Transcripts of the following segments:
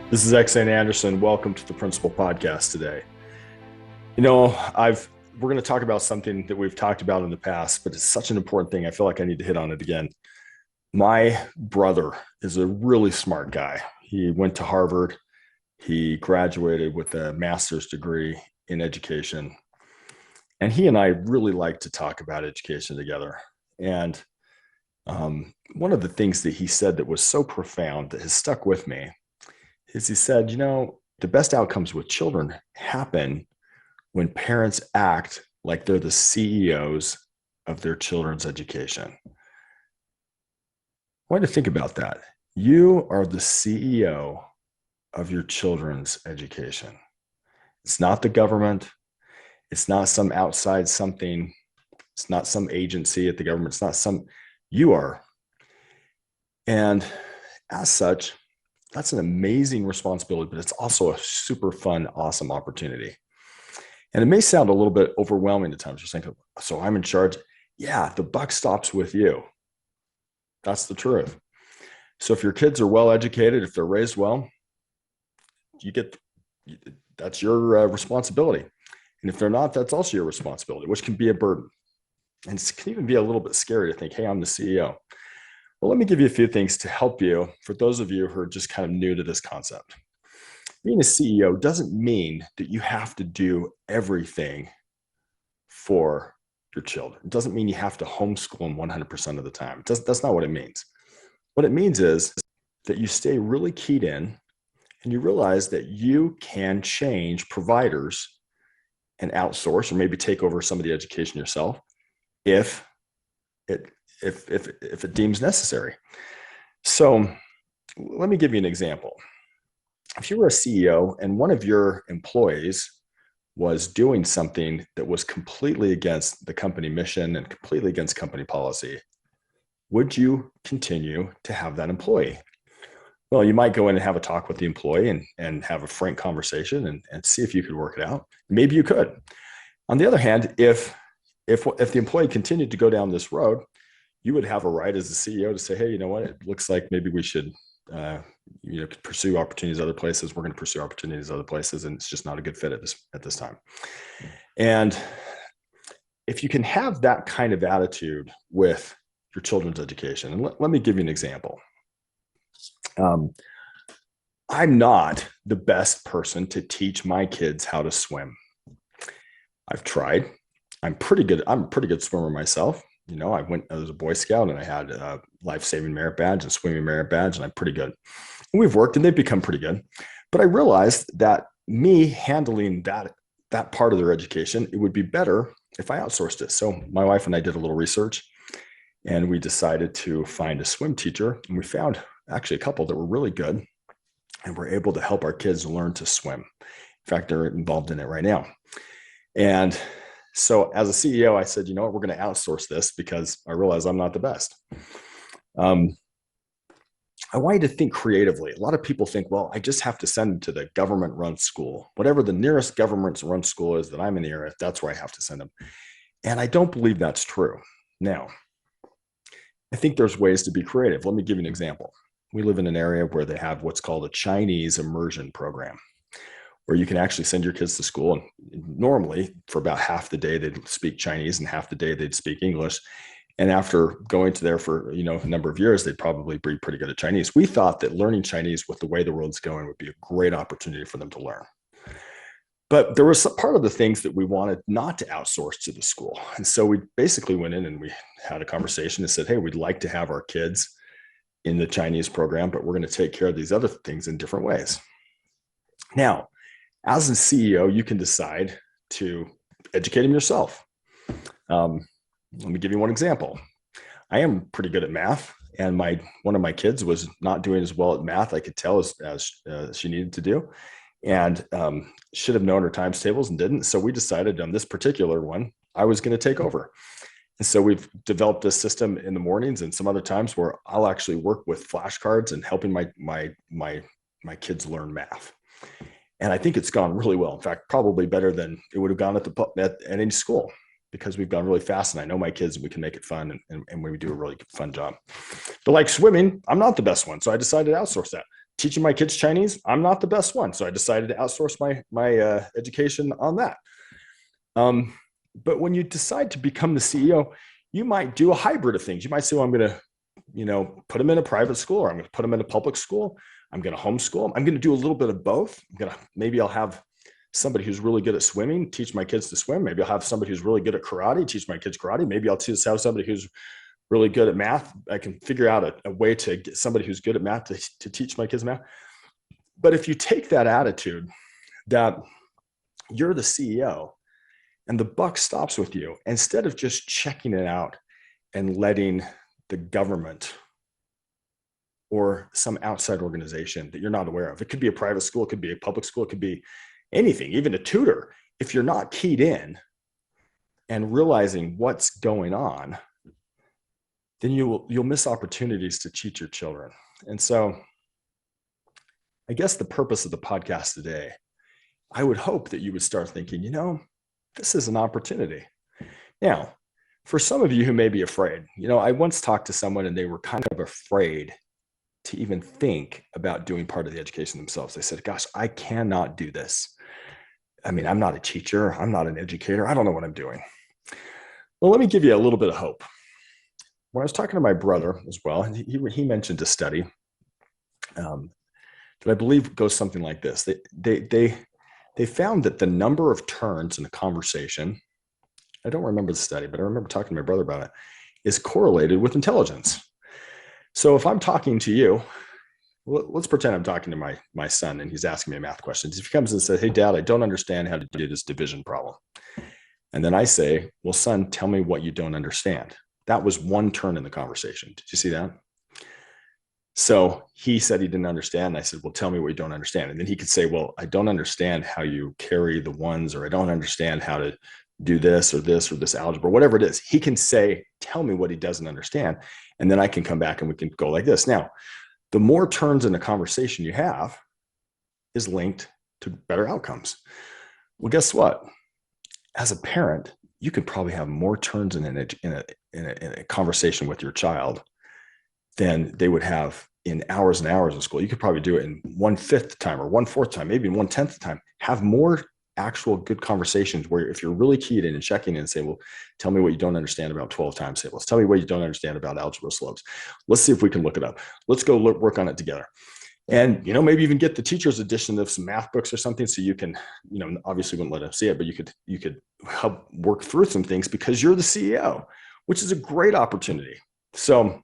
This is Xane Anderson. Welcome to the Principal Podcast today. You know, we're going to talk about something that we've talked about in the past, but it's such an important thing. I feel like I need to hit on it again. My brother is a really smart guy. He went to Harvard. He graduated with a master's degree in education. And he and I really like to talk about education together. And one of the things that he said that was so profound that has stuck with me is he said, the best outcomes with children happen when parents act like they're the CEOs of their children's education. I want you to think about that. You are the CEO of your children's education. It's not the government. It's not some outside something. It's not some agency at the government. It's not you are. And as such, that's an amazing responsibility, but it's also a super fun, awesome opportunity. And it may sound a little bit overwhelming at times. You're thinking, so I'm in charge. Yeah, the buck stops with you. That's the truth. So if your kids are well educated, if they're raised well, that's your responsibility. And if they're not, that's also your responsibility, which can be a burden. And it can even be a little bit scary to think, hey, I'm the CEO. Well, let me give you a few things to help you for those of you who are just kind of new to this concept. Being a CEO doesn't mean that you have to do everything for your children. It doesn't mean you have to homeschool them 100% of the time. That's not what it means. What it means is that you stay really keyed in and you realize that you can change providers and outsource or maybe take over some of the education yourself if it deems necessary. So let me give you an example. If you were a CEO and one of your employees was doing something that was completely against the company mission and completely against company policy, would you continue to have that employee? Well, you might go in and have a talk with the employee and have a frank conversation and see if you could work it out. Maybe you could. On the other hand, if the employee continued to go down this road, you would have a right as the CEO to say, hey, you know what? It looks like maybe we should pursue opportunities other places. We're going to pursue opportunities other places, and it's just not a good fit at this time. And if you can have that kind of attitude with your children's education, and let me give you an example. I'm not the best person to teach my kids how to swim. I've tried. I'm a pretty good swimmer myself. I was a Boy Scout and I had a life-saving merit badge and swimming merit badge, and I'm pretty good. And we've worked and they've become pretty good. But I realized that me handling that part of their education, it would be better if I outsourced it. So my wife and I did a little research and we decided to find a swim teacher. And we found actually a couple that were really good and were able to help our kids learn to swim. In fact, they're involved in it right now. And so as a CEO, I said, you know what, we're going to outsource this because I realize I'm not the best. I want you to think creatively. A lot of people think, well, I just have to send them to the government-run school. Whatever the nearest government-run school is that I'm in the area, that's where I have to send them. And I don't believe that's true. Now, I think there's ways to be creative. Let me give you an example. We live in an area where they have what's called a Chinese immersion program, where you can actually send your kids to school. And normally, for about half the day, they'd speak Chinese and half the day they'd speak English. And after going to there for a number of years, they'd probably be pretty good at Chinese. We thought that learning Chinese with the way the world's going would be a great opportunity for them to learn. But there was part of the things that we wanted not to outsource to the school. And so we basically went in and we had a conversation and said, hey, we'd like to have our kids in the Chinese program, but we're going to take care of these other things in different ways. Now, as a CEO, you can decide to educate them yourself. Let me give you one example. I am pretty good at math, and one of my kids was not doing as well at math, I could tell, as she needed to do, and should have known her times tables and didn't. So we decided on this particular one, I was going to take over. And so we've developed a system in the mornings and some other times where I'll actually work with flashcards and helping my kids learn math. And I think it's gone really well. In fact, probably better than it would have gone at any school, because we've gone really fast and I know my kids and we can make it fun and we do a really fun job. But like swimming, I'm not the best one. So I decided to outsource that. teaching my kids Chinese, I'm not the best one. So I decided to outsource my education on that. But when you decide to become the CEO, you might do a hybrid of things. You might say, well, I'm going to, put them in a private school, or I'm going to put them in a public school. I'm going to homeschool. I'm going to do a little bit of both. Maybe I'll have somebody who's really good at swimming, teach my kids to swim. Maybe I'll have somebody who's really good at karate, teach my kids karate. Maybe I'll just have somebody who's really good at math. I can figure out a way to get somebody who's good at math to teach my kids math. But if you take that attitude that you're the CEO and the buck stops with you, instead of just checking it out and letting the government or some outside organization that you're not aware of, it could be a private school, it could be a public school, it could be anything, even a tutor. If you're not keyed in and realizing what's going on, then you'll miss opportunities to teach your children. And so I guess the purpose of the podcast today, I would hope that you would start thinking, this is an opportunity. Now, for some of you who may be afraid, I once talked to someone and they were kind of afraid to even think about doing part of the education themselves. They said, gosh, I cannot do this. I mean, I'm not a teacher. I'm not an educator. I don't know what I'm doing. Well, let me give you a little bit of hope. When I was talking to my brother as well, he mentioned a study that I believe goes something like this. They found that the number of turns in a conversation, I don't remember the study, but I remember talking to my brother about it, is correlated with intelligence. So if I'm talking to you, let's pretend I'm talking to my son and he's asking me math questions. If he comes and says, hey, Dad, I don't understand how to do this division problem. And then I say, well, son, tell me what you don't understand. That was one turn in the conversation. Did you see that? So he said he didn't understand. And I said, well, tell me what you don't understand. And then he could say, well, I don't understand how you carry the ones, or I don't understand how to do this or this algebra, whatever it is. He can say, tell me what he doesn't understand. And then I can come back and we can go like this. Now, the more turns in a conversation you have is linked to better outcomes. Well, guess what? As a parent, you could probably have more turns in a conversation with your child than they would have in hours and hours of school. You could probably do it in 1/5 the time or 1/4 time, maybe in 1/10 the time. Have more actual good conversations where if you're really keyed in and checking in and say, well, tell me what you don't understand about 12 times tables. Tell me what you don't understand about algebra slopes. Let's see if we can look it up. Let's go work on it together. And, maybe even get the teacher's edition of some math books or something. So you can, obviously wouldn't let them see it, but you could help work through some things because you're the CEO, which is a great opportunity. So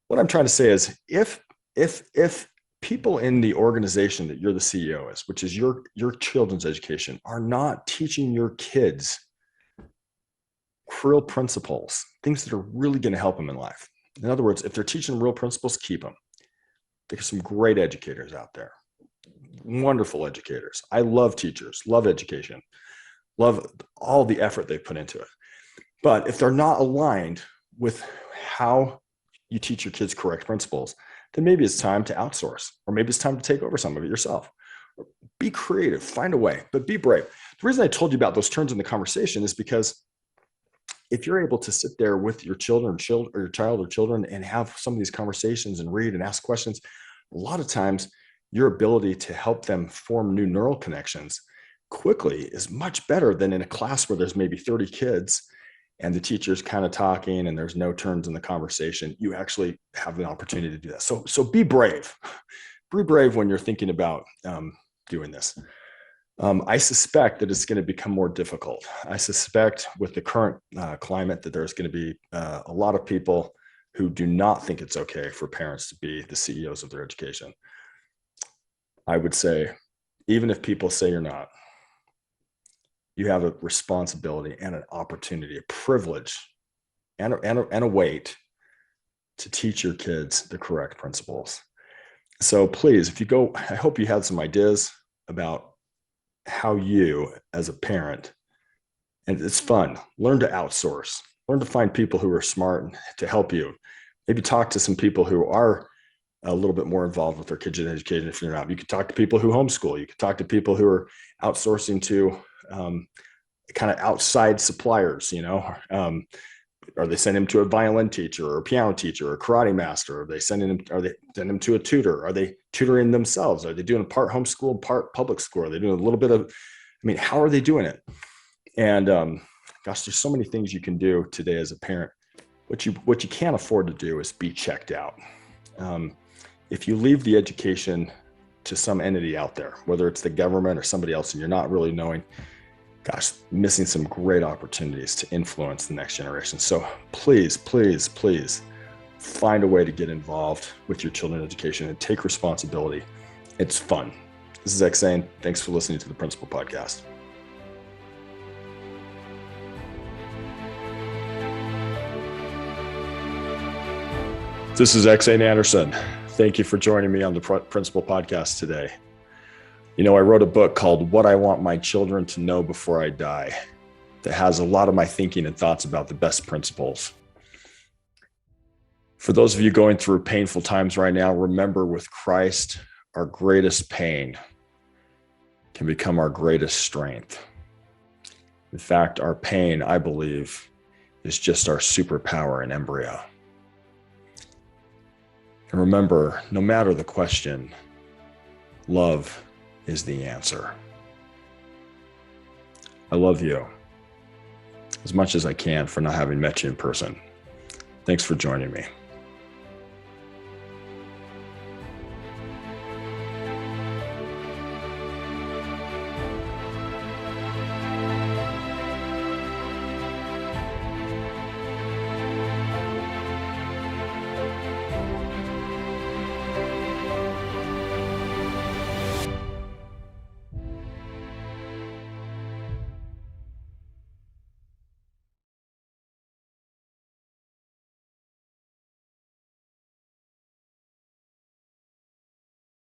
what I'm trying to say is if people in the organization that you're the CEO is, which is your children's education, are not teaching your kids real principles, things that are really going to help them in life. In other words, if they're teaching real principles, keep them. There's some great educators out there, wonderful educators. I love teachers, love education, love all the effort they put into it. But if they're not aligned with how you teach your kids correct principles, then maybe it's time to outsource, or maybe it's time to take over some of it yourself. Be creative, find a way, but be brave. The reason I told you about those turns in the conversation is because if you're able to sit there with your children or your child or children and have some of these conversations and read and ask questions, a lot of times your ability to help them form new neural connections quickly is much better than in a class where there's maybe 30 kids and the teacher's kind of talking and there's no turns in the conversation. You actually have an opportunity to do that. So be brave. Be brave when you're thinking about doing this. I suspect that it's going to become more difficult. I suspect with the current climate that there's going to be a lot of people who do not think it's okay for parents to be the CEOs of their education. I would say, even if people say you're not, you have a responsibility and an opportunity, a privilege, and a weight to teach your kids the correct principles. So please, if you go, I hope you had some ideas about how you, as a parent, and it's fun, learn to outsource, learn to find people who are smart to help you. Maybe talk to some people who are a little bit more involved with their kids' education if you're not. You could talk to people who homeschool. You could talk to people who are outsourcing to kind of outside suppliers, Are they sending him to a violin teacher or a piano teacher or a karate master? Are they sending him to a tutor? Are they tutoring themselves? Are they doing part homeschool, part public school? Are they doing a little bit of, I mean, how are they doing it? And gosh, there's so many things you can do today as a parent. What you can't afford to do is be checked out. If you leave the education to some entity out there, whether it's the government or somebody else, and you're not really knowing, gosh, missing some great opportunities to influence the next generation. So please, please, please find a way to get involved with your children's education and take responsibility. It's fun. This is X saying, thanks for listening to the Principal Podcast. This is X.A. Anderson. Thank you for joining me on the Principal Podcast today. You know, I wrote a book called What I Want My Children to Know Before I Die that has a lot of my thinking and thoughts about the best principles. For those of you going through painful times right now, remember, with Christ, our greatest pain can become our greatest strength. In fact, our pain, I believe, is just our superpower in embryo. And remember, no matter the question, love is the answer. I love you as much as I can for not having met you in person. Thanks for joining me.